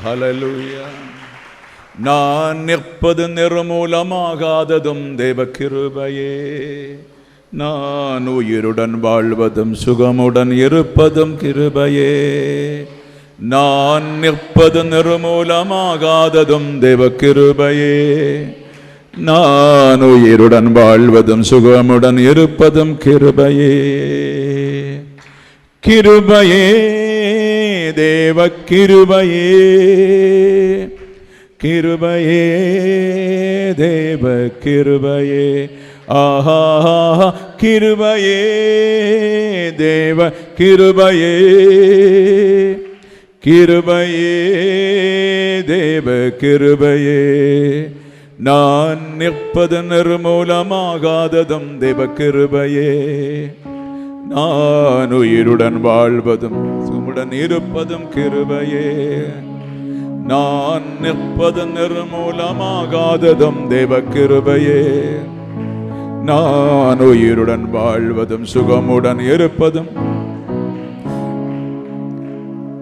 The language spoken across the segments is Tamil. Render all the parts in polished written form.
ஹல்லேலூயா. நான் நிற்பது நிர்மூலமாகாததும் தேவ கிருபையே, நான் உயிருடன் வாழ்வதும் சுகமுடன் இருப்பதும் கிருபையே. நான் நிற்பது நிர்மூலமாகாததும் தேவ கிருபையே, நான் உயிருடன் வாழ்வதும் சுகமுடன் இருப்பதும் கிருபையே. கிருபையே தேவ கிருபையே, கிருபையே தேவ கிருபையே. ஆஹா கிருபையே தேவ கிருபையே, கிருபையே தேவ கிருபையே. நான் நிற்பது நிர்மூலமாகாததும் தேவ கிருபையே, நான் உயிருடன் வாழ்வதும் சுகமுடன் இருப்பதும் கிருபையே. நான் நிற்பது நிர்மூலமாகாததும் தேவ கிருபையே, நான் உயிருடன் வாழ்வதும் சுகமுடன் இருப்பதும்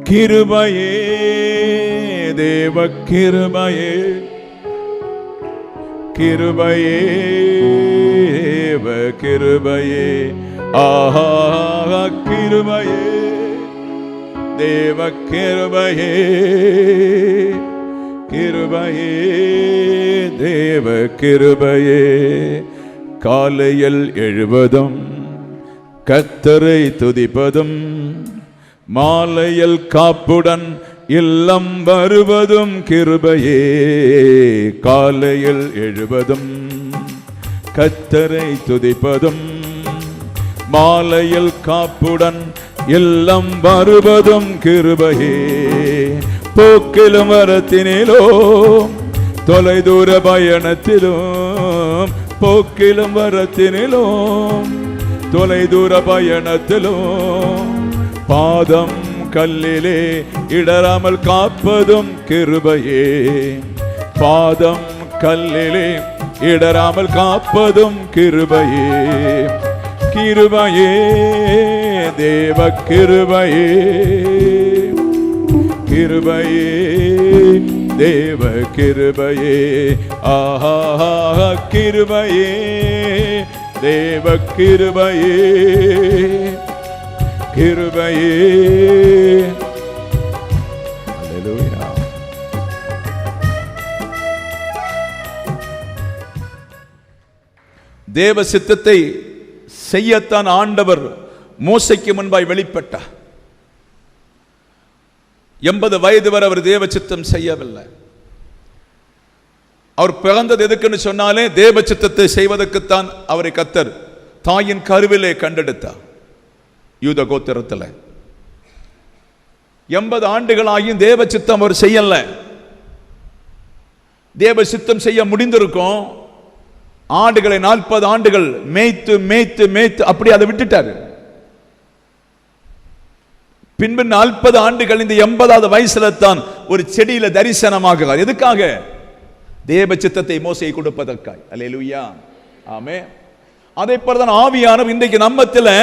கிருபையே தேவ கிருபையே, கிருபையே தேவ கிருபையே. ஆஹா கிருபையே தேவ கிருபையே, கிருபையே தேவ கிருபையே. காலையில் எழுவதும் கர்த்தரை துதிப்பதும், மாலையில் காப்புடன் இல்லம் வருவதும் கிருபையே. காலையில் எழுவதும் கர்த்தரை துதிப்பதும், மாலையில் காப்புடன் இல்லம் வருவதும் கிருபையே. போக்கிலும் வரத்தினிலும் தொலைதூர பயணத்திலும், போக்கிலும் வரத்தினிலும் தொலைதூர பயணத்திலும், பாதம் கல்லிலே இடராமல் காப்பதும் கிருபையே. பாதம் கல்லிலே இடராமல் காப்பதும் கிருபையே. கிருபையே தேவ கிருபையே, கிருபையே தேவ கிருபையே. ஆஹா கிருபையே தேவ கிருபையே, கிருபையே. ஹல்லேலூயா. தேவ சித்தத்தை செய்யத்தான் ஆண்டவர் மோசைக்கு முன்பாய் வெளிப்பட்டார். 80 வயது வரை அவர் தேவ சித்தம் செய்யவில்லை. அவர் பிறந்தது எதுக்குன்னு சொன்னாலே தேவ சித்தத்தை செய்வதற்குத்தான் அவரை கர்த்தர் தாயின் கருவிலே கண்டெடுத்தார். யூத கோத்திரத்தில் 80 ஆண்டுகளாகியும் தேவ சித்தம் அவர் செய்யல. தேவ சித்தம் செய்ய முடிந்திருக்கும். ஆடுகளை 40 ஆண்டுகள் மேய்த்து மேய்த்து மேய்த்து அப்படி அதை விட்டுட்டாரு. பின்பு 40 ஆண்டுகள் இந்த 80வது வயசுல தான் ஒரு செடியில தரிசனமாகிறார். எதுக்காக? தேவ சித்தத்தை மோசையை கொடுப்பதற்காய். அல்லேலூயா, ஆமென். அதே போலதான் ஆவியானவர் இன்றைக்கு நம்மத்தில்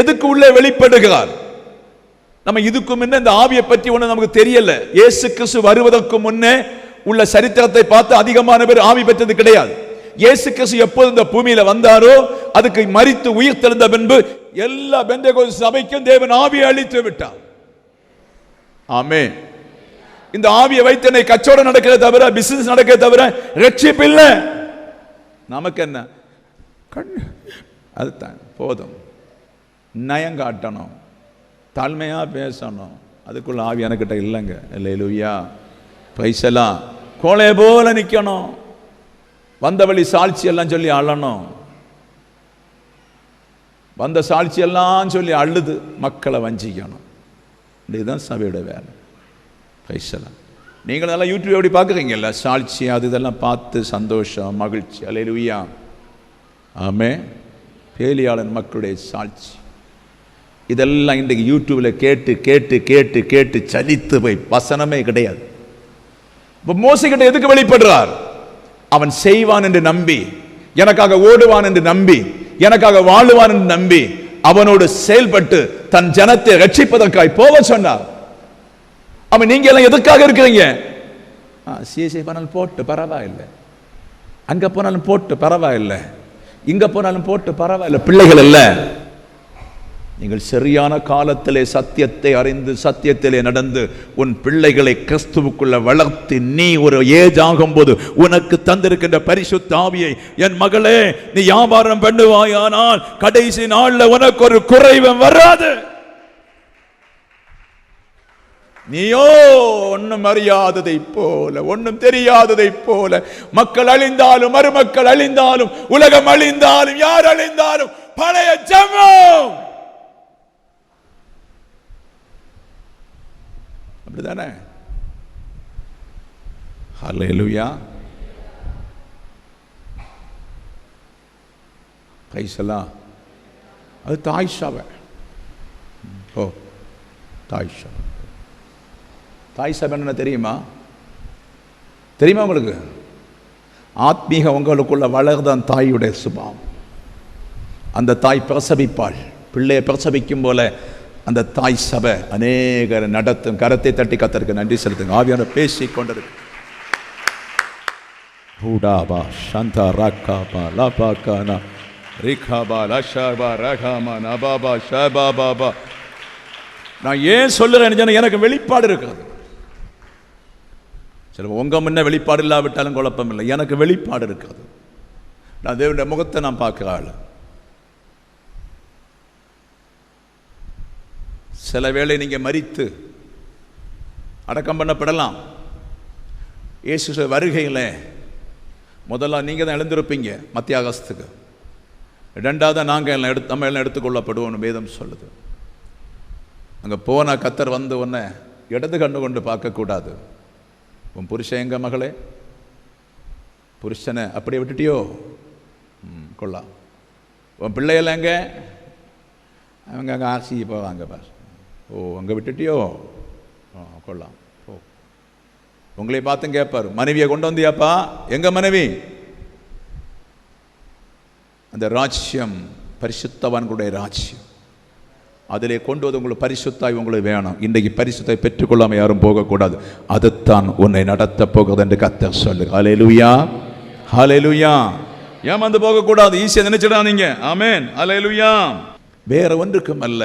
எதுக்கு உள்ளே வெளிப்படுகிறார்? நம்ம இதுக்கு முன்ன இந்த ஆவியை பற்றி ஒண்ணு நமக்கு தெரியல. இயேசு கிறிஸ்து வருவதற்கு முன்னே உள்ள சரித்திரத்தை பார்த்து அதிகமான பேர் ஆவி பெற்றது கிடையாது. இயேசு கிறிஸ்து எப்போது இந்த பூமியில வந்தாரோ அதுக்கு மரித்து உயிர் தெழுந்த பின்பு எல்லா பெந்தேகோஸ்து சபைக்கும் தேவன் ஆவியை அளித்து விட்டார். ஆமென். இந்த ஆவியை வைத்து கச்சோடம் நடக்கிறத தவிர, பிசினஸ் நடக்கிறத தவிர ரட்சிப்பு இல்லை. நமக்கு என்ன? கண்ணு அதுதான் போதும். நயம் காட்டணும், தாழ்மையா பேசணும். அதுக்குள்ள ஆவி எனக்கிட்ட இல்லைங்க. அல்லேலூயா, பைசலாம் கோலை போல நிக்கணும். வந்த வழி சாட்சி எல்லாம் சொல்லி அழணும். வந்த சாட்சி எல்லாம் சொல்லி அழுது மக்களை வஞ்சிக்கணும். இதுதான் சபையோட வேலை. பைசலாம் நீங்கள் நல்லா யூடியூப் எப்படி பார்க்குறீங்கல்ல, சாட்சி அது இதெல்லாம் பார்த்து சந்தோஷம் மகிழ்ச்சி. அல்லேலூயா, ஆமென். பேலியாளன் மக்களுடைய சாட்சி இதெல்லாம் இன்றைக்கு யூடியூப்ல கேட்டு கேட்டு கேட்டு கேட்டு சலித்து போய் வசனமே கிடையாது. இப்போ மோசே கிட்ட எதுக்கு வெளிப்படுறார்? அவன் செய்வான் என்று நம்பி, எனக்காக ஓடுவான் என்று நம்பி, எனக்காக வாழுவான் என்று நம்பி அவனோடு செயல்பட்டு தன் ஜனத்தை ரட்சிப்பதற்காய் போக சொன்னார். அவன் நீங்க எல்லாம் எதுக்காக இருக்கிறீங்க? சிஎஸ்ஐ போனாலும் போட்டு பரவாயில்லை, அங்கே போனாலும் போட்டு பரவாயில்லை, இங்கே போனாலும் போட்டு பரவாயில்லை. பிள்ளைகள் இல்லை, நீங்கள் சரியான காலத்திலே சத்தியத்தை அறிந்து சத்தியத்திலே நடந்து உன் பிள்ளைகளை கிறிஸ்துவுக்குள்ள வளர்த்து நீ ஒரு ஏஜ் ஆகும்போது உனக்கு தந்திருக்கின்ற பரிசுத்த ஆவியை, என் மகளே நீ வியாபாரம் பண்ணுவாயானால் கடைசி நாள்ல உனக்கு ஒரு குறைவும் வராது. நீயோ ஒன்னும் அறியாததை போல, ஒன்னும் தெரியாததை போல, மக்கள் அழிந்தாலும் மருமக்கள் அழிந்தாலும் உலகம் அழிந்தாலும் யார் அழிந்தாலும் பழைய ஜெபம். அப்படிதானே? ஹல்லேலூயா, பிரைஸ் எல்லாம். அது தாய் சபை. ஓ, தாய் சபை. தாய் சபை என்ன தெரியுமா? தெரியுமா உங்களுக்கு? ஆத்மீக உங்களுக்குள்ள வளர்தான் தாயுடைய சுபாவம். அந்த தாய் பிரசவிப்பாள். பிள்ளையை பிரசவிக்கும் போல அந்த தாய் சபை அநேகர் நடத்தும். கரத்தை தட்டி கர்த்தருக்கு நன்றி செலுத்துங்க. ஆவியான பேசி கொண்டிருக்கு. நான் ஏன் சொல்லுறேன், எனக்கு வெளிப்பாடு இருக்கிறது. சரி, உங்க முன்ன வெளிப்பாடு இல்லாவிட்டாலும் குழப்பம் இல்லை, எனக்கு வெளிப்பாடு இருக்கிறது. நான் தேவனுடைய முகத்தை நான் பார்க்கிற ஆள். சில வேளை நீங்க மரித்து அடக்கம் பண்ணப்படலாம். இயேசு வருகையில் முதல்ல நீங்க தான் எழுந்திருப்பீங்க மத்தியாகஸ்துக்கு. ரெண்டாவது நாங்கள் எல்லாம் நம்ம எல்லாம் எடுத்துக்கொள்ளப்படுவோம்னு வேதம் சொல்லுது. அங்கே போன கத்தர் வந்து உன்னை இடது கண்ணு கொண்டு பார்க்கக்கூடாது. உன் புருஷன் எங்க மகளே? புருஷனை அப்படியே விட்டுட்டியோ? கொள்ளலாம். உன் பிள்ளைகள் எங்க? அவங்க அங்கே ஆர்சி போவாங்க பாஸ். ஓ, அங்கே விட்டுட்டியோ? கொள்ளலாம். ஓ, உங்களை பார்த்து கேட்பார், மனைவியை கொண்டு வந்தியாப்பா? எங்க மனைவி? அந்த ராஜ்யம் பரிசுத்தவான்களுடைய ராஜ்யம். அதிலே கொண்டு வந்து உங்களுக்கு பரிசுத்தாய் உங்களுக்கு வேணும். இன்றைக்கு பரிசுத்தை பெற்றுக்கொள்ளாம யாரும் போகக்கூடாது. அதுதான் உன்னை நடத்த போகிறது என்று கர்த்தர் சொல்லு. ஹல்லேலூயா, ஹல்லேலூயா. ஏமாந்து போகக்கூடாது. ஈஸியா நினைச்சிடாதீங்க. ஆமென், ஹல்லேலூயா. வேற ஒன்றுக்கும் அல்ல,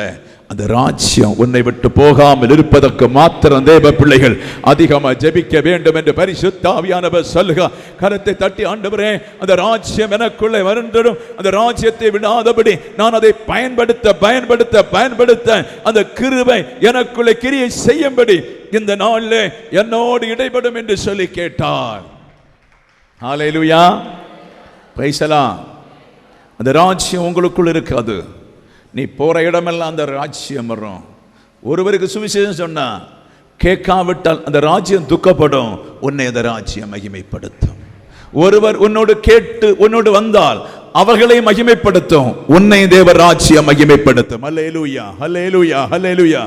அந்த ராஜ்யம் உன்னை விட்டு போகாமல் இருப்பதற்கு மாத்திரம் தேவ பிள்ளைகள் அதிகமாக ஜெபிக்க வேண்டும் என்று பரிசுத்த ஆவியானவர் சொல்லுக. கரத்தை தட்டி, ஆண்டவரே அந்த ராஜ்யம் எனக்குள்ளே வருந்தும், அந்த ராஜ்யத்தை விடாதபடி நான் அதை பயன்படுத்த பயன்படுத்த பயன்படுத்த அந்த கிருபை எனக்குள்ளே கிரியை செய்யும்படி இந்த நாளிலே என்னோடு இடைப்படும் என்று சொல்லி கேட்டார். ஹல்லேலூயா, பிரைஸ் தி லார்ட். அந்த ராஜ்யம் உங்களுக்குள் இருக்கிறது. நீ போற இடமெல்லாம் அந்த ராஜ்யம் வரும். ஒருவருக்கு சுவிசேஷம் சொன்னா கேட்காவிட்டால் அந்த ராஜ்யம் துக்கப்படும். உன்னை அந்த ராஜ்யம் மகிமைப்படுத்தும். ஒருவர் உன்னோடு கேட்டு உன்னோடு வந்தால் அவர்களை மகிமைப்படுத்தும். உன்னை தேவ ராஜ்யம் மகிமைப்படுத்தும். ஹல்லேலூயா, ஹல்லேலூயா, ஹல்லேலூயா.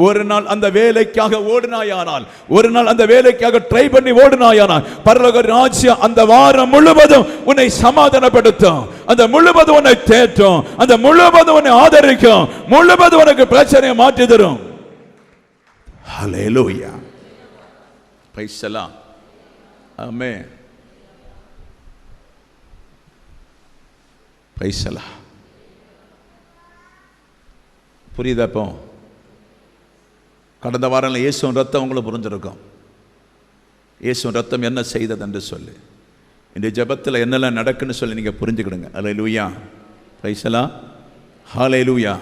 ஒரு நாள் அந்த வேலைக்காக ஓடினாயானால், ஒரு நாள் அந்த வேலைக்காக ட்ரை பண்ணி ஓடினாயானால், பரலோக ராஜ்யம் அந்த வாரம் முழுவதும் உன்னை சமாதானப்படுத்தும். அந்த முழுவதும் உன்னை தேற்றும். அந்த முழுவதும் உன்னை ஆதரிக்கும். முழுவதும் உனக்கு பிரச்சனையை மாற்றி தரும். Hallelujah, praise the Lord. Amen, praise the Lord. புரியுதா? இப்போ கடந்த வாரம் இயேசுவின் ரத்தம் உங்களுக்கு புரிஞ்சிருக்கும். இயேசுவின் ரத்தம் என்ன செய்தது என்று சொல்லி இந்த ஜெபத்தில் என்னெல்லாம் நடக்குன்னு சொல்லி நீங்கள் புரிஞ்சுக்கிடுங்க. ஹல்லேலூயா, பிரைஸ் தி லார்ட், ஹல்லேலூயா.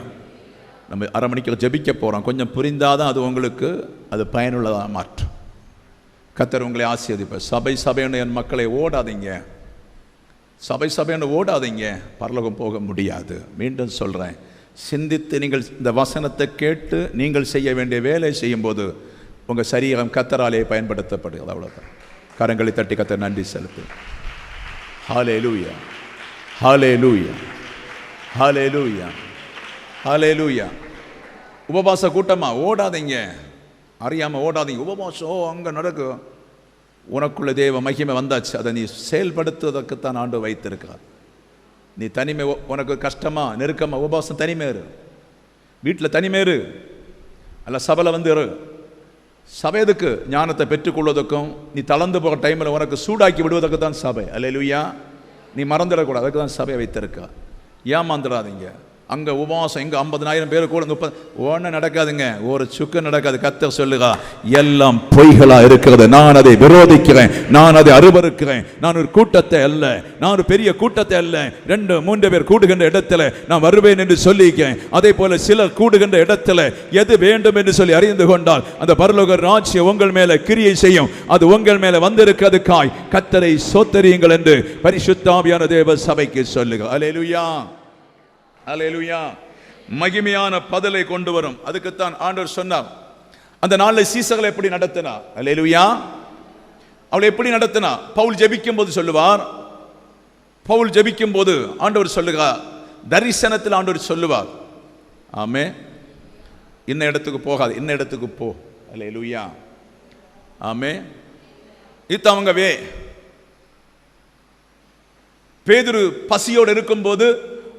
நம்ம அரை மணிக்கு ஜெபிக்க போகிறோம். கொஞ்சம் புரிந்தாதான் அது உங்களுக்கு அது பயனுள்ளதாக மாற்றும். கர்த்தர் உங்களை ஆசீர்வதிப்பார். சபை சபைன்னு என் மக்களை ஓடாதீங்க. சபை சபைன்னு ஓடாதீங்க, பரலோகம் போக முடியாது. மீண்டும் சொல்கிறேன், சிந்தித்து நீங்கள் இந்த வசனத்தை கேட்டு நீங்கள் செய்ய வேண்டிய வேலை செய்யும்போது உங்கள் சரீரம் கர்த்தராலே பயன்படுத்தப்படுகிறது. அவ்வளோதான். கரங்களை தட்டி கர்த்தர் நன்றி செலுத்து. ஹல்லேலூயா, ஹல்லேலூயா, ஹல்லேலூயா, ஹல்லேலூயா. உபவாச கூட்டமா ஓடாதீங்க, அறியாமல் ஓடாதீங்க. உபவாசம் அங்கே நடக்கும். உனக்குள்ள தேவ மகிமை வந்தாச்சு. அதை நீ செயல்படுத்துவதற்குத்தான் ஆண்டு வைத்திருக்கிறார். நீ தனிமை உனக்கு கஷ்டமா நெருக்கமா, உபவாசம் தனிமேறு. வீட்டில் தனிமேறு அல்ல, சபையில் வந்து இரு. சபை எதுக்கு? ஞானத்தை பெற்றுக்கொள்வதற்கும் நீ தளர்ந்து போகிற டைமில் உனக்கு சூடாக்கி விடுவதற்கு தான் சபை. அல்லேலூயா. நீ மறந்துடக்கூடாது, அதுக்கு தான் சபையை வைத்திருக்கா. ஏமாந்துடாதீங்க. அங்கே உபவாசம் எங்கே 50,000 பேர் கூட 30 ஒன்றும் நடக்காதுங்க, ஒரு சுக்கு நடக்காது. கர்த்தர் சொல்லுகா, எல்லாம் பொய்களா இருக்கிறது, நான் அதை விரோதிக்கிறேன், நான் அதை அருவருக்கிறேன். நான் ஒரு கூட்டத்தை அல்ல, நான் ஒரு பெரிய கூட்டத்தை அல்ல, 2-3 பேர் கூடுகின்ற இடத்துல நான் வருவேன் என்று சொல்லியிருக்கேன். அதே போல சிலர் கூடுகின்ற இடத்துல எது வேண்டும் என்று சொல்லி அறிந்து கொண்டால் அந்த பரலோக ராஜ்யம் உங்கள் மேல கிரியை செய்யும். அது உங்கள் மேல வந்திருக்கிறதுக்காய் கர்த்தரை ஸ்தோத்திரியுங்கள் என்று பரிசுத்த ஆவியான தேவ சபைக்கு சொல்லுங்க. அல்லேலூயா, அல்லேலூயா. மகிமையான பதிலை கொண்டு வரும். அதுக்குத்தான் ஆண்டவர் சொன்னார், அந்த நாளில் சீசர்களை எப்படி நடத்தினா. அல்லேலூயா. அவளை எப்படி நடத்தினா? பவுல் ஜெபிக்கும் போது சொல்லுவார், பவுல் ஜெபிக்கும் போது ஆண்டவர் சொல்லுகிறார், தரிசனத்தில் ஆண்டவர் சொல்லுவார், ஆமே இன்ன இடத்துக்கு போகாது, இன்ன இடத்துக்கு போ. அல்லேலூயா, ஆமே. இது அவங்கவே பேதுரு பசியோடு இருக்கும்போது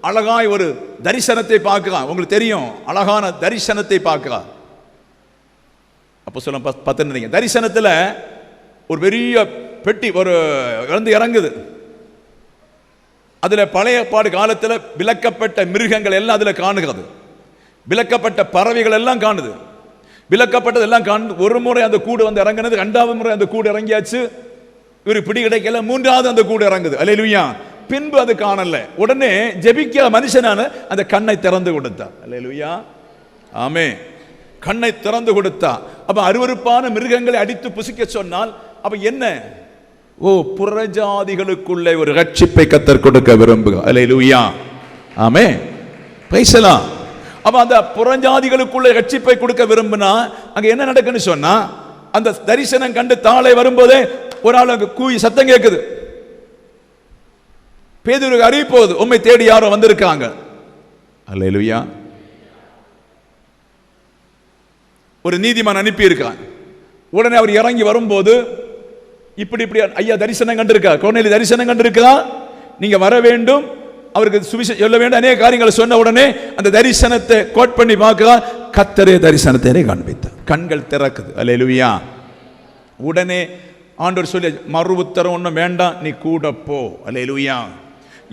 அழகாய் ஒரு தரிசனத்தை பார்க்கிறான். உங்களுக்கு தெரியும், அழகான தரிசனத்தை பார்க்கிறான். அப்போ சொல்ல 10 தரிசனத்தில் ஒரு பெரிய பெட்டி ஒரு இறங்குது. அதில் பழைய பாடு காலத்தில் விலக்கப்பட்ட மிருகங்கள் எல்லாம் அதில் காணுகிறது, விலக்கப்பட்ட பறவைகள் எல்லாம் காணுது, விலக்கப்பட்டது எல்லாம் காணு. ஒரு முறை அந்த கூடு வந்து இறங்குனது, 2வது முறை அந்த கூடு இறங்கியாச்சு, இவரு பிடி கிடைக்கல, 3வது அந்த கூடு இறங்குது. அல்லேலூயா. பின்பு அது காணல. உடனே ஜெபிக்கிற மனுஷனான அந்த கண்ணை திறந்து கொடுத்தா. அல்லேலூயா, ஆமே. கண்ணை திறந்து கொடுத்தா. அப்ப அருவருப்பான மிருகங்களை அடித்து புசிக்க சொன்னால் அப்ப என்ன? ஓ, புறஜாதிகளுக்குள்ளே ஒரு ரட்சிப்பை கர்த்தர் கொடுக்க விரும்புகிறார். அல்லேலூயா, ஆமே. Price the Lord. அப்ப அந்த புறஜாதிகளுக்குள்ளே ரட்சிப்பை கொடுக்க விரும்பினா அங்க என்ன நடக்குன்னு சொன்னா, அந்த தரிசனம் கண்டு தாளை வரும்போதே ஒரு ஆள் அங்க கூவி சத்தம் கேட்குது. பேதுருக்கு அறிவிப்போது, உம்மை தேடி யாரோ வந்திருக்காங்க. அல்லேலூயா. ஒரு நீதிமான் அனுப்பி இருக்கான். உடனே அவர் இறங்கி வரும்போது இப்படி ஐயா தரிசனம் கண்டிருக்கார், கொர்நேலியு தரிசனம் கண்டிருக்கிறார், நீங்க வர வேண்டும், அவருக்கு சுவிசேஷம் சொல்ல வேண்டும், அநேக காரியங்களை சொன்ன உடனே அந்த தரிசனத்தை கோட் பண்ணி பார்க்கிறார். கர்த்தரே தரிசனத்தை காண்பித்தார், கண்கள் திறக்குது. அல்லேலூயா. உடனே ஆண்டவர் சொல்லி, மறு உத்தரவு ஒன்றும் வேண்டாம், நீ கூட போ. அல்லேலூயா.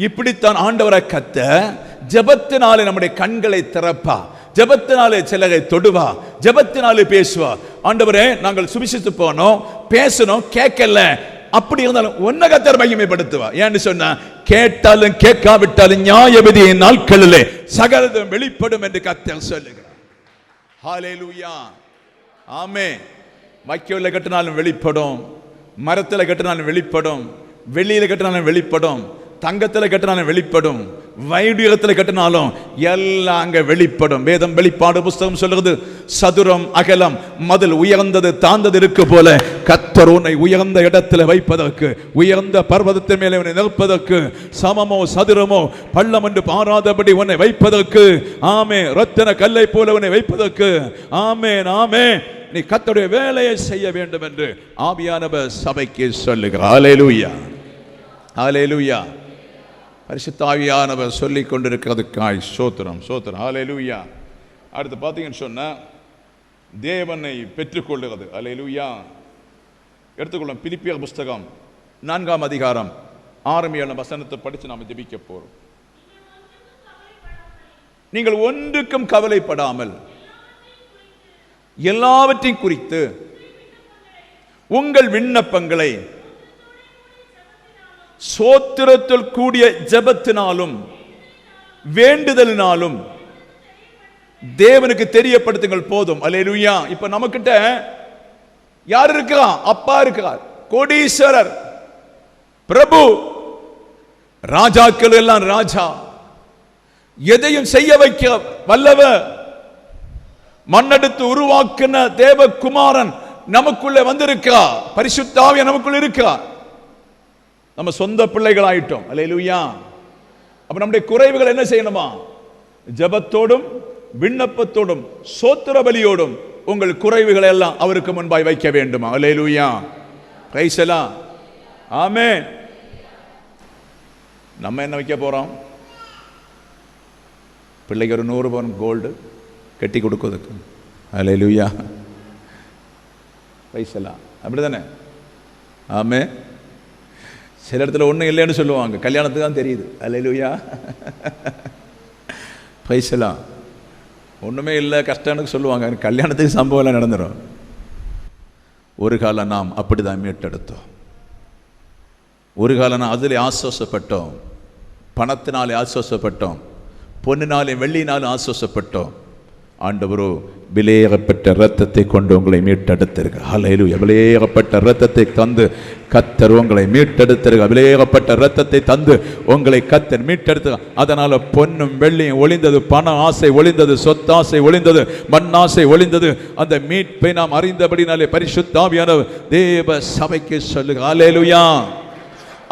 இப்படித்தான் ஆண்டவரை கத்த ஜெபத்தினாலே நம்முடைய கண்களை திறப்பா, ஜெபத்தினாலே சிலரை தொடுவா, ஜெபத்தினாலே பேசுவா. ஆண்டவரே, நாங்கள் சுவிசேஷத்து போனோம், பேசணும், கேட்கல, அப்படி இருந்தாலும் உன்னை கர்த்தர் மகிமைப்படுத்துவா. ஏன்னு சொன்னா, கேட்டாலும் கேட்காவிட்டாலும் நியாயவிதியின் நாட்களிலே சகலதும் வெளிப்படும் என்று கர்த்தர் சொல்லுகிறார். ஹல்லேலூயா, ஆமே. வைக்கோல்ல கட்டினாலும் வெளிப்படும், மரத்தில் கட்டினாலும் வெளிப்படும், வெள்ளியில கட்டினாலும் வெளிப்படும், தங்கத்தில் கட்டினாலும் வெளிப்படும், வைடூரியத்தில் கட்டினாலும் எல்லாம் அங்க வெளிப்படும். வேதம் வெளிப்பாடு புஸ்தகம் சொல்லுகிறது, சதுரம் அகலம் மதில் உயர்ந்தது தாழ்ந்தது இருக்கு போல கர்த்தர் உன்னை உயர்ந்த இடத்துல வைப்பதற்கு, உயர்ந்த பர்வதத்தின் மேலே உன்னை நிற்பதற்கு, சமமோ சதுரமோ பள்ளம் என்று பாராதபடி உன்னை வைப்பதற்கு, ஆமே, ரத்தின கல்லை போல உன்னை வைப்பதற்கு, ஆமேன், ஆமே, நீ கர்த்தருடைய வேலையை செய்ய வேண்டும் என்று ஆவியானவர் சபைக்கு சொல்லுகிறார். ஹல்லேலூயா, ஹல்லேலூயா. பரிசுத்த ஆவியானவர் சொல்லிக் கொண்டிருக்கிறதுக்காய் ஸ்தோத்திரம், ஸ்தோத்திரம். ஹல்லேலூயா. அடுத்து பார்த்தீங்கன்னு சொன்னா, தேவனை பெற்றுக்கொள்ளுகிறது. ஹல்லேலூயா. எடுத்துக்கொள்ளும் பிலிப்பியர் புஸ்தகம் 4ஆம் அதிகாரம் 6-7 வசனத்தை படித்து நாம் ஜெபிக்க போறோம். நீங்கள் ஒன்றுக்கும் கவலைப்படாமல் எல்லாவற்றையும் குறித்து உங்கள் விண்ணப்பங்களை சோத்திரத்தில் கூடிய ஜெபத்தினாலும் வேண்டுதலினாலும் தேவனுக்கு தெரியப்படுத்துங்கள் போதும். அல்லேலூயா. இப்ப நமக்கிட்ட யார் இருக்கிறா? அப்பா இருக்கிறார், கோடீஸ்வரர், பிரபு, ராஜாக்கள் எல்லாம் ராஜா, எதையும் செய்ய வைக்க வல்லவர், மண்ணெடுத்து உருவாக்கின தேவகுமாரன் நமக்குள்ளே வந்திருக்கிறார், பரிசுத்த ஆவியானவர் நமக்குள்ள இருக்கிறார். நம்ம சொந்த பிள்ளைகள் ஆயிட்டோம். அல்லேலூயா. அப்ப நம்முடைய குறைவுகள் என்ன செய்யணுமா? ஜெபத்தோடும் விண்ணப்பத்தோடும் சோத்திர பலியோடும் உங்கள் குறைவுகளை எல்லாம் அவருக்கு முன்பாய் வைக்க வேண்டுமா? அல்லேலூயா, பிரைஸ் தி லார்ட், ஆமென். நம்ம என்ன வைக்க போறோம்? பிள்ளைக்கு ஒரு 100 பவுன் கோல்டு கட்டி கொடுக்கிறதுக்கு. அல்லேலூயா. பைசலாம் அப்படிதானே? ஆமே. சில இடத்துல ஒன்றும் இல்லைன்னு சொல்லுவாங்க, கல்யாணத்துக்கு தான் தெரியுது. அல்லேலூயா. பைசலாம் ஒன்றுமே இல்லை கஷ்டம்னு சொல்லுவாங்க, கல்யாணத்துக்கு சம்பவம் எல்லாம் நடந்துடும். ஒரு காலம் நாம் அப்படிதான் மீட்டெடுத்தோம். ஒரு காலம் நாம் அதில் ஆசுவாசப்பட்டோம், பணத்தினாலே ஆசுவாசப்பட்டோம், பொன்னினாலே வெள்ளினாலும் ஆசுவாசப்பட்டோம். ஆண்டவரோ விலையேறப்பட்ட இரத்தத்தை கொண்டு உங்களை மீட்டெடுத்திருக்க. ஹல்லேலூயா. விலையேறப்பட்ட இரத்தத்தை தந்து கர்த்தர் உங்களை மீட்டெடுத்திருக்க. விலையேறப்பட்ட இரத்தத்தை தந்து உங்களை கர்த்தர் மீட்டெடுத்து. அதனால பொன்னும் வெள்ளியும் ஒளிந்தது, பண ஆசை ஒளிந்தது, சொத்தாசை ஒளிந்தது, மண்ணாசை ஒளிந்தது. அந்த மீட்பை நாம் அறிந்தபடினாலே பரிசுத்த ஆவியானவர் தேவ சபைக்கு சொல்லுங்க. ஹல்லேலூயா.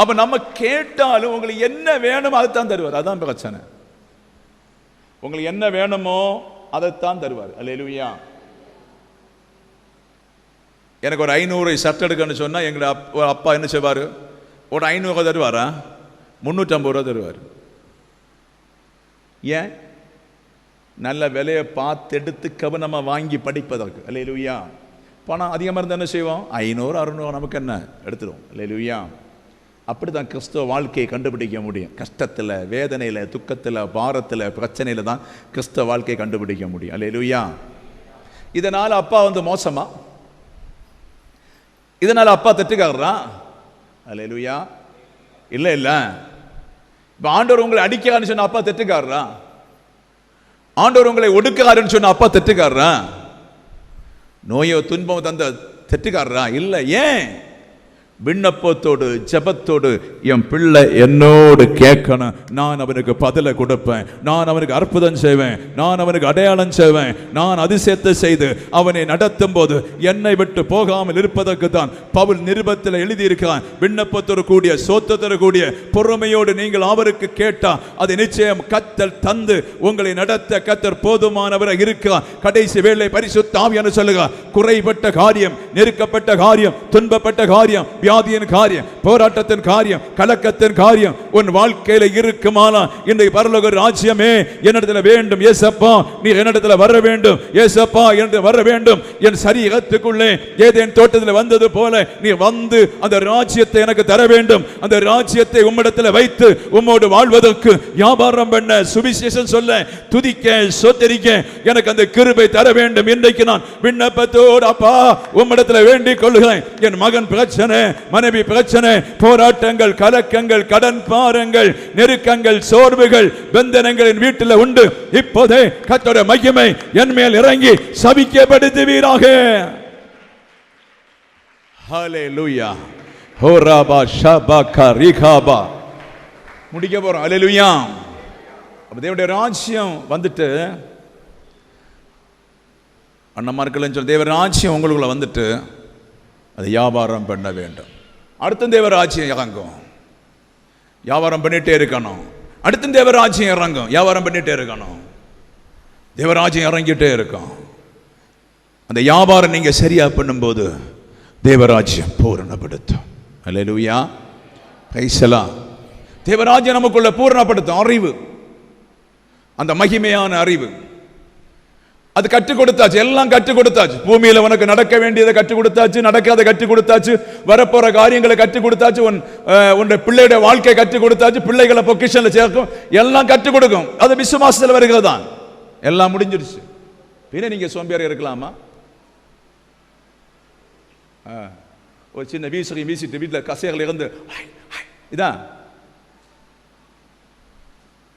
அப்ப நம்ம கேட்டாலும் உங்களுக்கு என்ன வேணுமோ அதைத்தான் தருவார். அதான் பிரச்சனை. உங்களுக்கு என்ன வேணுமோ அதைத்தான் தருவார். அல்லேலூயா. எனக்கு ஒரு 500 சட்டை எடுக்கணும்னு சொன்னா எங்க அப்பா என்ன செய்வார்? ஒரு 500 தருவாரா? 350 ரூபா தருவார். ஏன்? நல்ல விலையை பார்த்து எடுத்து கவனமா வாங்கி படிப்பதற்கு. அல்லேலூயா. பணம் அதிகமாக இருந்தால் என்ன செய்வோம்? 500 600 நமக்கு என்ன எடுத்துருவோம். அல்லேலூயா. அப்படிதான் கிறிஸ்தவ வாழ்க்கையை கண்டுபிடிக்க முடியும். கஷ்டத்தில், வேதனையில், துக்கத்தில், பாரத்தில், பிரச்சனையில் தான் கிறிஸ்தவ வாழ்க்கையை கண்டுபிடிக்க முடியும். அல்லேலூயா. இதனால் அப்பா மோசமா? இதனால் அப்பா தெட்டுக்காரரா? அல்லேலூயா. இல்லை இல்லை. இப்போ ஆண்டவர் உங்களை அடிக்கிறான்னு சொன்ன அப்பா தெட்டுக்காரரா? ஆண்டவர் உங்களை ஒடுக்கிறாருன்னு சொன்ன அப்பா தெட்டுக்காரரா? நோயோ துன்பம் தந்த தெட்டுக்காரரா? இல்லை. ஏன்? விண்ணப்பத்தோடு ஜெபத்தோடு என் பிள்ளை என்னோடு கேட்கணும், நான் அவனுக்கு பதிலை கொடுப்பேன், நான் அவனுக்கு அற்புதம் செய்வேன், நான் அவனுக்கு அடையாளம் செய்வேன், நான் அதிசயத்தை செய்து அவனை நடத்தும் போது என்னை விட்டு போகாமல் இருப்பதற்கு தான் பவுல் நிருபத்தில் எழுதியிருக்கிறான். விண்ணப்பத்தோடு கூடிய சோத்தத்தோடு கூடிய பொறுமையோடு நீங்கள் அவருக்கு கேட்டா அதை நிச்சயம் கர்த்தர் தந்து உங்களை நடத்த கர்த்தர் போதுமானவராக இருக்கிறார். கடைசி வேளை பரிசுத்த ஆவியானவர் சொல்லுகிறார், குறைபட்ட காரியம், நெருக்கப்பட்ட காரியம், துன்பப்பட்ட காரியம், வியாதியின் காரியம், போராட்டத்தின் காரியம், கலக்கத்தின் காரியம் உன் வாழ்க்கையில இருக்குமானா இன்றைக்கு பரலோக ராஜ்யமே என்னிடத்துல வேண்டும். ஏசப்பா நீ என்னிடத்துல வர வேண்டும். ஏசப்பா என்னிடத்துல வர வேண்டும். என் சரீரத்துக்குள்ளே ஏதேன் தோட்டத்தில் வந்தது போல நீ வந்து அந்த ராஜ்யத்தை எனக்கு தர வேண்டும். அந்த ராஜ்யத்தை உம்மிடத்துல வைத்து உம்மோடு வாழ்வதற்கு வியாபாரம் பண்ண, சுவிசேஷம் சொல்ல, துதிக்க, சொத்தரிக்க எனக்கு அந்த கிருபை தர வேண்டும். இன்றைக்கு நான் விண்ணப்பத்தோடு அப்பா உம்மிடத்துல வேண்டிக் கொள்கிறேன். என் மகன் பிரச்சனை, மனைவி பிரச்சனை, போராட்டங்கள், கலக்கங்கள், கடன் பாரங்கள், நெருக்கங்கள், சோர்வுகள், பந்தனங்களின் வீட்டில் உண்டு. இப்போதே கர்த்தருடைய மகிமை என் மேல் இறங்கி சபிக்கப்படுத்துவீராக. ஹல்லேலூயா. ஹோராபா ஷபாகா ரிகாபா. முடிக்க போறோம். ஹல்லேலூயா. தேவனுடைய ராஜ்யம் வந்துட்டு அண்ணமார்கள்னு சொல்லி தேவ ராஜ்யம் உங்களுக்குள்ள வந்துட்டு அதை வியாபாரம் பண்ண வேண்டும். அடுத்த தேவராஜ்யம் இறங்கும், வியாபாரம் பண்ணிட்டே இருக்கணும். அடுத்த தேவராஜ்யம் இறங்கும், வியாபாரம் பண்ணிட்டே இருக்கணும். தேவராஜ்யம் இறங்கிட்டே இருக்கும். அந்த வியாபாரம் நீங்க சரியா பண்ணும்போது தேவராஜ்யம் பூரணப்படுத்தும். அல்லேலூயா. பிரைஸ். தேவராஜ்யம் நமக்குள்ள பூரணப்படுத்தும். அறிவு, அந்த மகிமையான அறிவு அது கற்றுக் கொடுத்தாச்சு, எல்லாம் கற்றுக் கொடுத்தாச்சு. பூமியில உனக்கு நடக்க வேண்டியதை கற்றுக் கொடுத்தாச்சு, நடக்காத கற்றுக் கொடுத்தாச்சு, வரப்போற காரியங்களை கற்றுக் கொடுத்தாச்சு, உன்னுடைய பிள்ளையுடைய வாழ்க்கை கற்றுக் கொடுத்தாச்சு, பிள்ளைகளை பொக்கிஷன்ல சேர்க்கும், எல்லாம் கற்றுக் கொடுக்கும். அது விசுவாசத்தில் வருகிறது தான். எல்லாம் முடிஞ்சிருச்சு. பின்ன நீங்க சோம்பேறியா இருக்கலாமா? ஒரு சின்ன வீசகை வீசிட்டு வீட்டில் கசைகள் இருந்து இதான்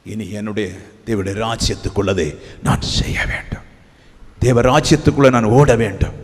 இனி என்னுடைய தேவனுடைய ராஜ்யத்துக்குள்ளதை நான் செய்ய வேண்டும். தேவ ராஜ்யத்துக்குள்ள நான் ஓட வேண்டும்.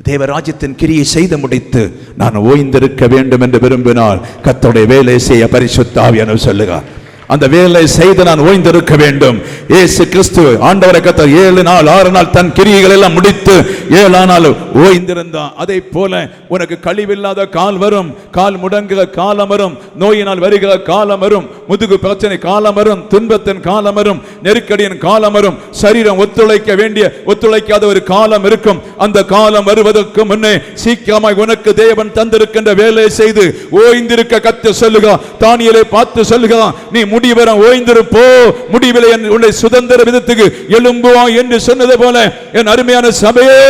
தேவ ராஜ்யத்தின் கிரியை செய்து முடித்து நான் ஓய்ந்திருக்க வேண்டும் என்று விரும்பினால் கர்த்தருடைய வேலை செய்ய பரிசுத்த ஆவியானவர் சொல்லுகிறார். அந்த வேலை செய்து நான் ஓய்ந்திருக்க வேண்டும். இயேசு கிறிஸ்து ஆண்டவரை கர்த்தர் 7 நாள் 6 நாள் தன் கிரியைகள் எல்லாம் முடித்து 7ஆம் நாள் ஓய்ந்திருந்தான். அதே போல உனக்கு கழிவில்லாத கால் வரும், கால் முடங்குகிற காலம் வரும், நோயினால் வருகிற காலம் வரும், முதுகு பிரச்சனை காலம் வரும், துன்பத்தின் காலம் வரும், நெருக்கடியின் காலம் வரும், சரீரம் ஒத்துழைக்காத ஒரு காலம் இருக்கும். அந்த காலம் வருவதற்கு முன்னே சீக்கிரமாய் உனக்கு தேவன் தந்திருக்கின்ற வேலை செய்து ஓய்ந்திருக்க கர்த்தர் சொல்லுகிறார். தானியேலை பார்த்து சொல்லுகிறார், நீ முடிவரம் ஓய்ந்திருப்போ, முடிவில் உன்னை சுதந்திர விதத்துக்கு எழும்புவான் என்று சொன்னது போல என் அருமையான சபையே,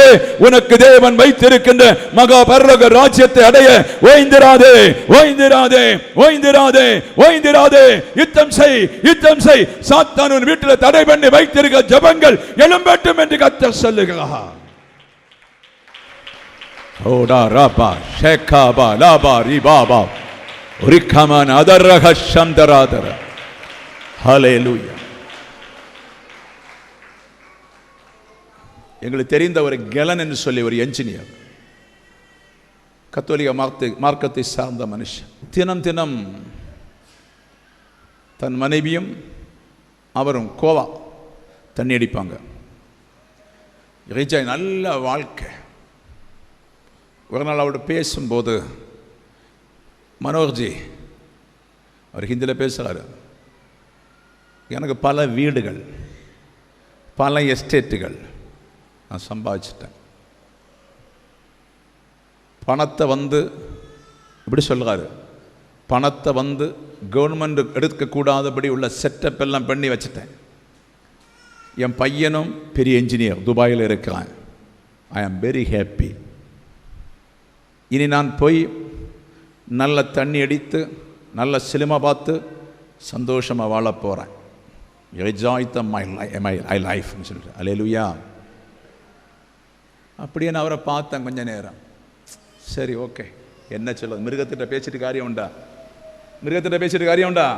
உனக்கு தேவன் வைத்திருக்கின்ற மகா பரலோக ராஜ்யத்தை அடைய ஓய்ந்திராதே, ஓய்ந்திராதே, ஓய்ந்திராதே, ஓய்ந்திராதே. யுத்தம் செய், யுத்தம் செய். சாத்தான் உன் வீட்டில் தடை பண்ணி வைத்திருக்க ஜபங்கள் எழும்பட்டும் என்று கர்த்தர் சொல்லுகிறார். ஓடா ராபா ஷேகாபா லாபா ரிபாபா ரிகமன் அதரஹ ஷந்தராதர. ஹல்லேலூயா. எங்களுக்கு தெரிந்த ஒரு கெலன் என்று சொல்லி ஒரு என்ஜினியர், கத்தோலிக்க மார்க்கத்தை சார்ந்த மனுஷன், தினம் தினம் தன் மனைவியும் அவரும் கோவா தண்ணி அடிப்பாங்க. நல்ல வாழ்க்கை. ஒரு நாள் அவரோட பேசும்போது, மனோர்ஜி, அவர் ஹிந்தியில் பேசுகிறாரு, எனக்கு பல வீடுகள், பல எஸ்டேட்டுகள் நான் சம்பாதிச்சிட்டேன். பணத்தை வந்து இப்படி சொல்கிறாரு, பணத்தை வந்து கவர்மெண்ட் எடுக்கக்கூடாதபடி உள்ள செட்டப் எல்லாம் பண்ணி வச்சுட்டேன். என் பையனும் பெரிய என்ஜினியர் துபாயில் இருக்கிறான். ஐ ஆம் வெரி ஹாப்பி. இனி நான் போய் நல்ல தண்ணி அடித்து நல்ல சினிமா பார்த்து சந்தோஷமாக வாழ போகிறேன். என்ஜாய் த மை லைஃப்னு சொல்லிட்டு. அல்லேலூயா. அப்படியே நான் அவரை பார்த்தேன் கொஞ்ச நேரம். சரி, ஓகே, என்ன சொல்ல, மிருகத்திட்ட பேசிட்டு காரியம் உண்டா? மிருகத்திட்ட பேசிட்டு காரியம் உண்டா?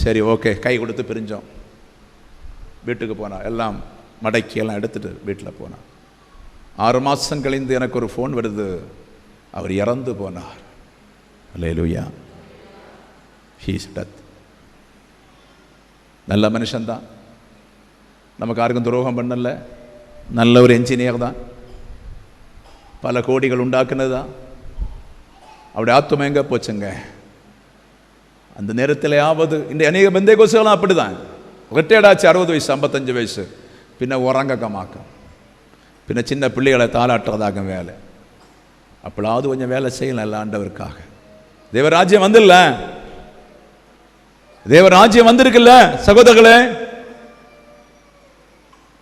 சரி, ஓகே, கை கொடுத்து பிரிஞ்சோம். வீட்டுக்கு போனா, எல்லாம் மடக்கி எல்லாம் எடுத்துட்டு வீட்டில் போனான். 6 மாதம் கழிந்து எனக்கு ஒரு ஃபோன் வருது, அவர் இறந்து போனார். அல்லேலூயா. He is death. நல்ல மனுஷன்தான், நமக்கு யாருக்கும் துரோகம் பண்ணல, நல்ல ஒரு என்ஜினியர் தான், பல கோடிகள் உண்டாக்குனது தான். அப்படி ஆத்தும எங்க போச்சுங்க? அந்த நேரத்திலேயாவது இந்த அநேக பெந்தேகோஸ்தலர்கள் அப்படி தான், ரிட்டையர்ட் ஆச்சு 60 வயசு 55 வயசு, பின்ன உறங்கக்கமாக்கும், பின்ன சின்ன பிள்ளைகளை தாளாட்டுறதாகும் வேலை. அப்பளாவது கொஞ்சம் வேலை செய்யலாம் இல்லை ஆண்டவருக்காக. தேவராஜ்யம் வந்துல்ல, தேவராஜ்யம் வந்திருக்குல்ல சகோதரர்களே.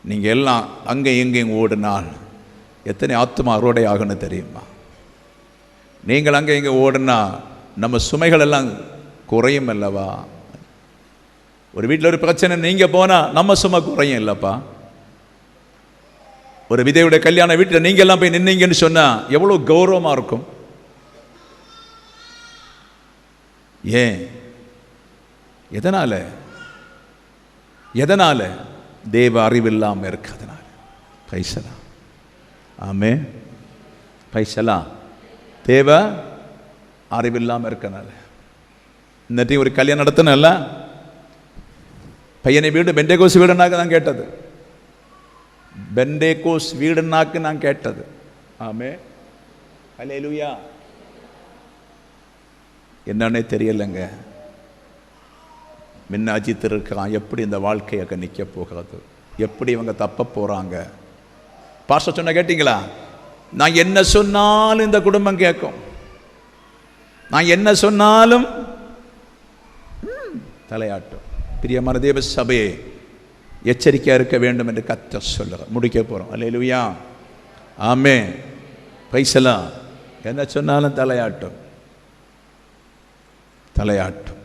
நீங்கள் எல்லாம் அங்கே எங்கேயும் ஓடினால் எத்தனை ஆத்துமா அறுவடை ஆகுன்னு தெரியுமா? நீங்கள் அங்கே இங்கே ஓடுனா நம்ம சுமைகள் எல்லாம் குறையும் அல்லவா? ஒரு வீட்டில் ஒரு பிரச்சனை, நீங்கள் போனால் நம்ம சுமை குறையும் இல்லைப்பா. ஒரு விதையுடைய கல்யாண வீட்டில் நீங்கள் எல்லாம் போய் நின்னீங்கன்னு சொன்னால் எவ்வளோ கௌரவமாக இருக்கும். ஏன்? எதனால்? எதனால்? தேவ அறிவில்லாமல் இருக்கிறதுனால. பைசலா. ஆமே, பைசலா. தேவ அறிவில்லாமல் இருக்கனால. இன்னைக்கு ஒரு கல்யாணம் நடத்தினல்ல, பையனை வீடு பெண்டேகோஸ் வீடுனாக்க நான் கேட்டது, பெண்டேகோஸ் வீடுனாக்கு நான் கேட்டது. ஆமே, அல்லேலூயா. என்னன்னே தெரியலைங்க. முன்ன அஜித் இருக்கான், எப்படி இந்த வாழ்க்கையாக நிற்க போகிறது, எப்படி இவங்க தப்ப போகிறாங்க. பாஸ்டர் சொன்ன கேட்டீங்களா? நான் என்ன சொன்னாலும் இந்த குடும்பம் கேட்கும், நான் என்ன சொன்னாலும் தலையாட்டும். பிரியமான தேவ சபையே, எச்சரிக்கையாக இருக்க வேண்டும் என்று கர்த்தர் சொல்லுகிறார். முடிக்க போகிறோம். அல்லேலூயா. ஆமே, பைசலா. என்ன சொன்னாலும் தலையாட்டும், தலையாட்டும்.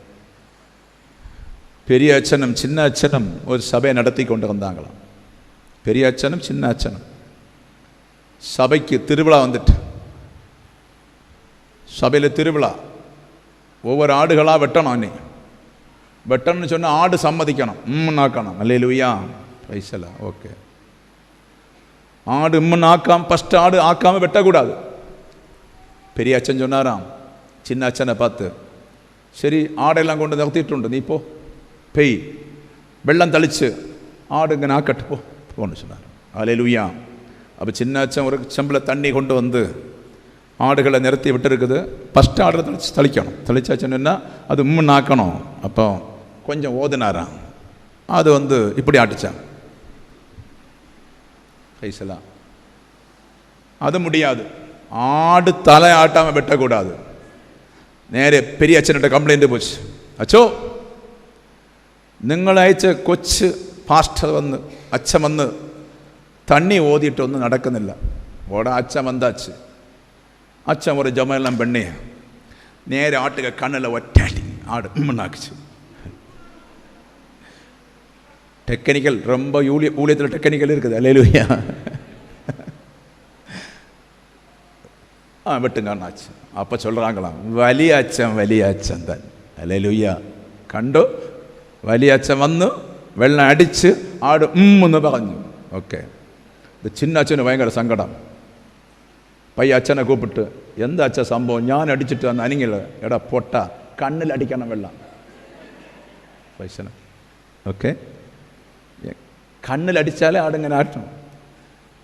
பெரிய அச்சனம் சின்ன அச்சனம் ஒரு சபையை நடத்தி கொண்டு வந்தாங்களாம். பெரிய அச்சனம் சின்ன அச்சனம் சபைக்கு திருவிழா வந்துட்டு, சபையில் திருவிழா, ஒவ்வொரு ஆடுகளாக வெட்டணும். அன்னைக்கு வெட்டணும்னு சொன்னால் ஆடு சம்மதிக்கணும், நாக்கணும். அல்லேலூயா. பைசலா. ஓகே, ஆடு ஆக்காம, ஃபஸ்ட்டு ஆடு ஆக்காமல் வெட்டக்கூடாது. பெரிய அச்சன் சொன்னாராம் சின்ன அச்சனை பார்த்து, சரி ஆடெல்லாம் கொண்டு நிறுத்திட்டு நீ போ, பெய் வெள்ளம் தளிச்சு ஆடுங்க நாக்கட்டு போன்னு சொன்னார். அல்லேலூயா. அப்போ சின்ன அச்சன் ஒரு செம்பில் தண்ணி கொண்டு வந்து ஆடுகளை நிறுத்தி விட்டுருக்குது. ஃபஸ்ட்டு ஆடுகளை தளிக்கணும். தளிச்சாச்சுன்னா அது நாக்கணும். அப்போ கொஞ்சம் ஓதுனாராம், அது வந்து இப்படி ஆட்டுச்சான். பைசலா. அது முடியாது, ஆடு தலை ஆட்டாமல் வெட்டக்கூடாது. നേരെ പെരിയ അച്ഛനിട്ട് കംപ്ലൈൻറ്റ് പോച്ചു. അച്ചോ, നിങ്ങളയച്ച കൊച്ച് പാസ്റ്റർ വന്ന് അച്ഛൻ വന്ന് തണ്ണി ഓതിയിട്ടൊന്നും നടക്കുന്നില്ല. ഓടാ അച്ഛൻ വந்தாச்சு. അച്ഛൻ ഒരു ജമയെല്ലാം പെണ്ണേ നേരെ ആട്ടുക കണ്ണിൽ ഒറ്റാട്ടി ஆடு மண்ணாக்குச்சு. டெக்னிக்கல் ரொம்ப ஊழியத்தில் டெக்னிக்கல் இருக்குது. அல்லேலூயா. வெட்டுங்கன்னாச்சு. அப்போ சொல்கிறாங்களாம், വലിയ അച്ഛൻ തന്നെ. அல்லேலூயா. കണ്ടു, വലിയ അച്ഛൻ വന്നു, വെള്ളം അടിച്ച് ആട് എന്ന് പറഞ്ഞു. ഓക്കെ. ഇത് ചിന്ന അച്ഛന് ഭയങ്കര സങ്കടം. പയ്യ അച്ഛനെ കൂപ്പിട്ട്, എന്താ അച്ഛൻ സംഭവം? ഞാൻ അടിച്ചിട്ട് വന്ന് അനിങ്ങില്ല. എടാ പൊട്ട, കണ്ണിലടിക്കണം വെള്ളം. പൈസന ഓക്കെ, கண்ணில் ஆடுங்க ஆட்டும்.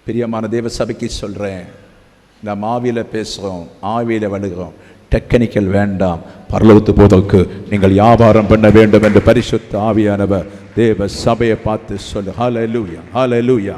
பிரியமான தேவ சபைக்கு சொல்கிறேன், நாம் ஆவியில் பேசுகிறோம், ஆவியில் வழுகிறோம். டெக்னிக்கல் வேண்டாம். பரலோகத்து போதற்கு நீங்கள் வியாபாரம் பண்ண வேண்டும் என்று பரிசுத்த ஆவியானவர் தேவ சபையை பார்த்து சொல்லு. ஹல்லேலூயா, ஹல்லேலூயா.